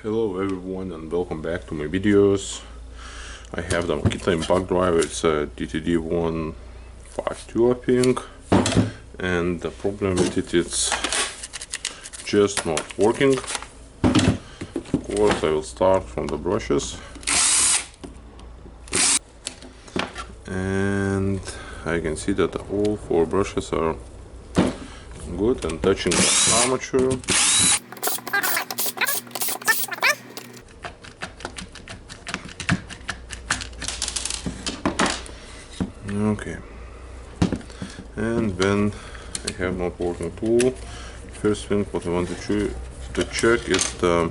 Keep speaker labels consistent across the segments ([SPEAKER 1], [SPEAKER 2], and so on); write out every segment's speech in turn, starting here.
[SPEAKER 1] Hello everyone and welcome back to my videos. I have the Makita impact driver. It's a DTD152 I think, and the problem with it is just not working. Of course I will start from the brushes, and I can see that all four brushes are good and touching the armature. Okay, and when I have not working tool, first thing what I want to check is the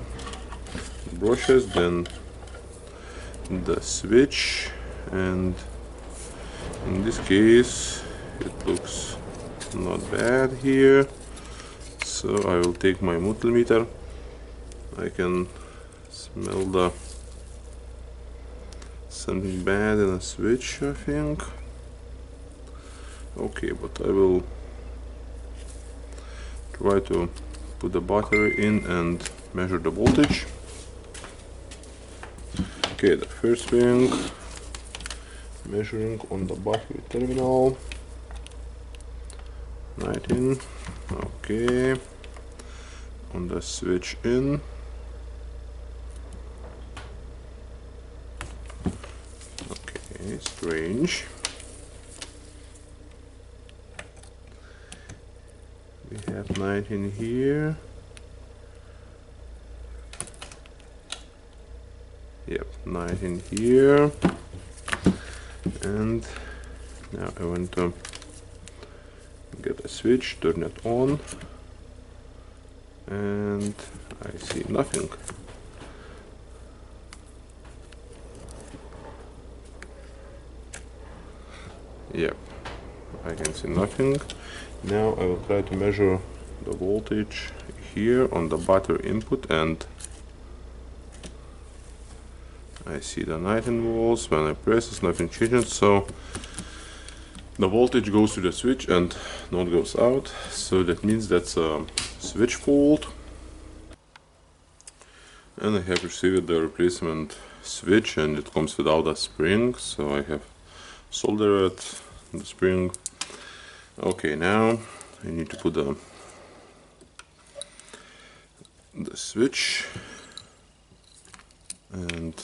[SPEAKER 1] brushes, then the switch, and in this case it looks not bad here, so I will take my multimeter. I can smell something bad in a switch, I think. Okay, but I will try to put the battery in and measure the voltage. Okay, the first thing, measuring on the battery terminal, 19. Okay, on the switch in, okay, strange. We have 19 here. Yep, 19 here. And now I want to get a switch, turn it on, and I see nothing. Yep, I can see nothing. Now I will try to measure the voltage here on the battery input, and I see the 19 volts. When I press it, nothing changes, so the voltage goes to the switch and not goes out, so that means that's a switch fault. And I have received the replacement switch, and it comes without a spring, so I have soldered the spring. Okay, now I need to put the switch, and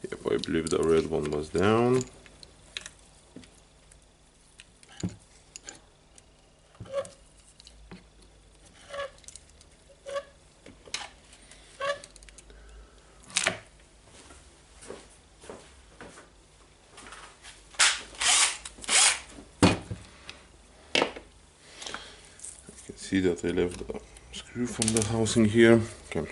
[SPEAKER 1] yep, I believe the red one was down. See that I left the screw from the housing here. Okay.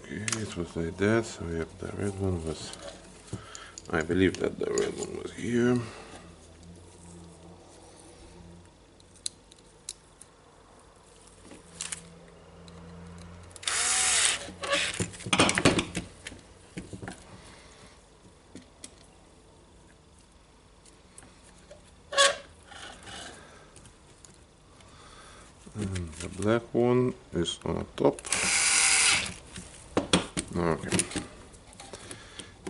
[SPEAKER 1] Okay, it was like that, so yep, the red one was, I believe that the red one was here. And the black one is on the top. Okay.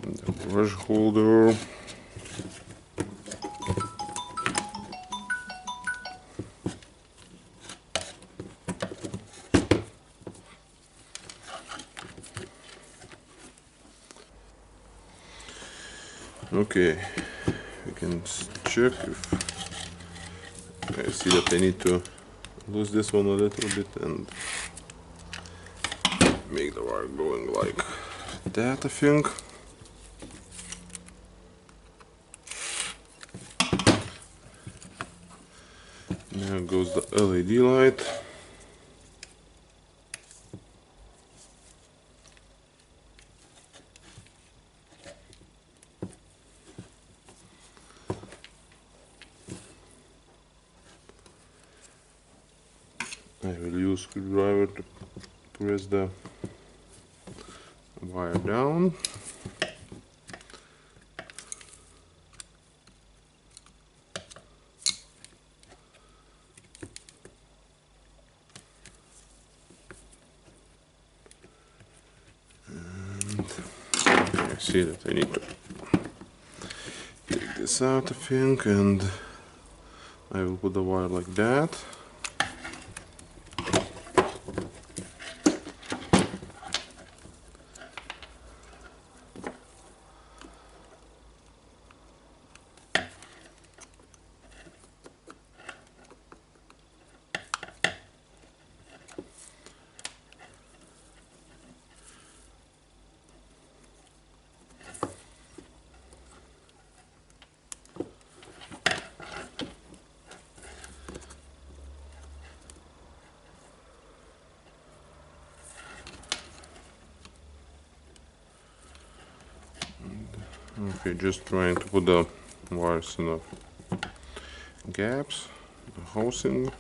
[SPEAKER 1] And the brush holder. Okay, we can check if I see that I need to lose this one a little bit and make the wire going like that, I think. Now goes the LED light. I will use screwdriver to press the wire down. I see that I need to take this out, I think, and I will put the wire like that. Okay, just trying to put the wires in the gaps, the housing.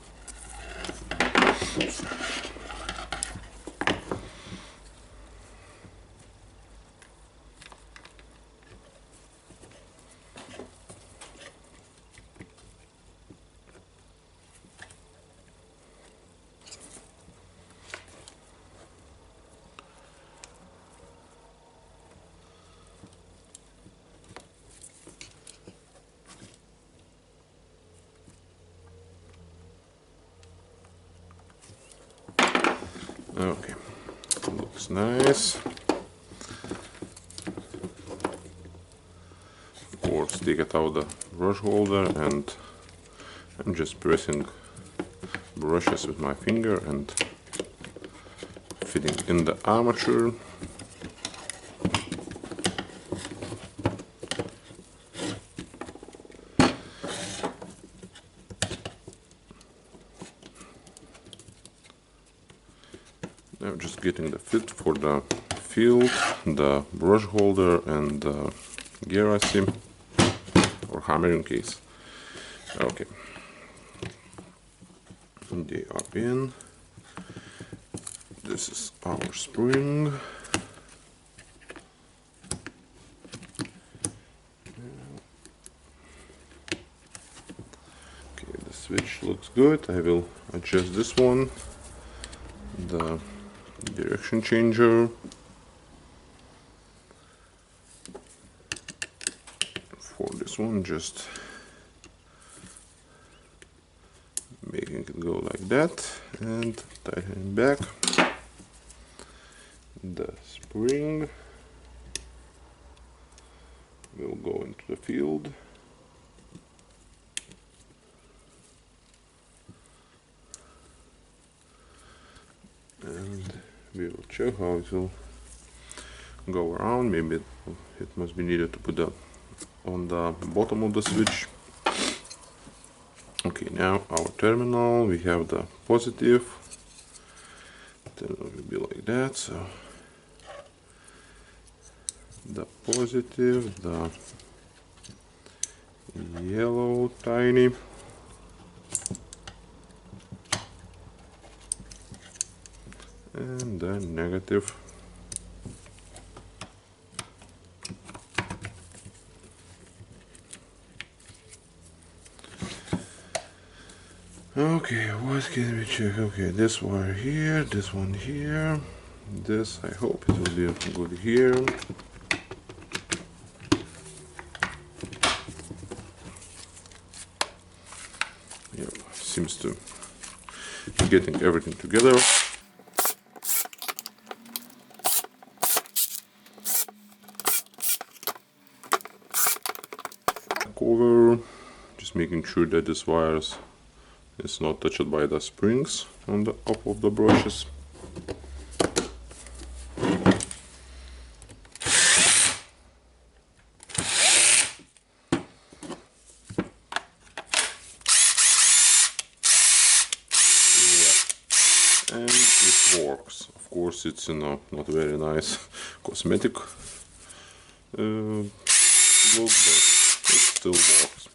[SPEAKER 1] Okay, looks nice. Of course, take it out the brush holder, and I'm just pressing brushes with my finger and fitting in the armature. Now just getting the fit for the field, the brush holder, and the gear IC or hammering case. Okay, they are in. This is our spring. Okay, the switch looks good. I will adjust this one, the direction changer. For this one, just making it go like that and tightening back. The spring will go into the field. And we will check how it will go around. Maybe it must be needed to put that on the bottom of the switch. Okay, now our terminal, we have the positive. Terminal will be like that. So the positive, the yellow tiny, and the negative. Okay, what can we check? Okay, this wire here, this one here, this, I hope it will be good here. Yeah, seems to be getting everything together. Cover, just making sure that this wires is not touched by the springs on the top of the brushes. Yeah. And it works. Of course, it's not very nice cosmetic look, but it still works.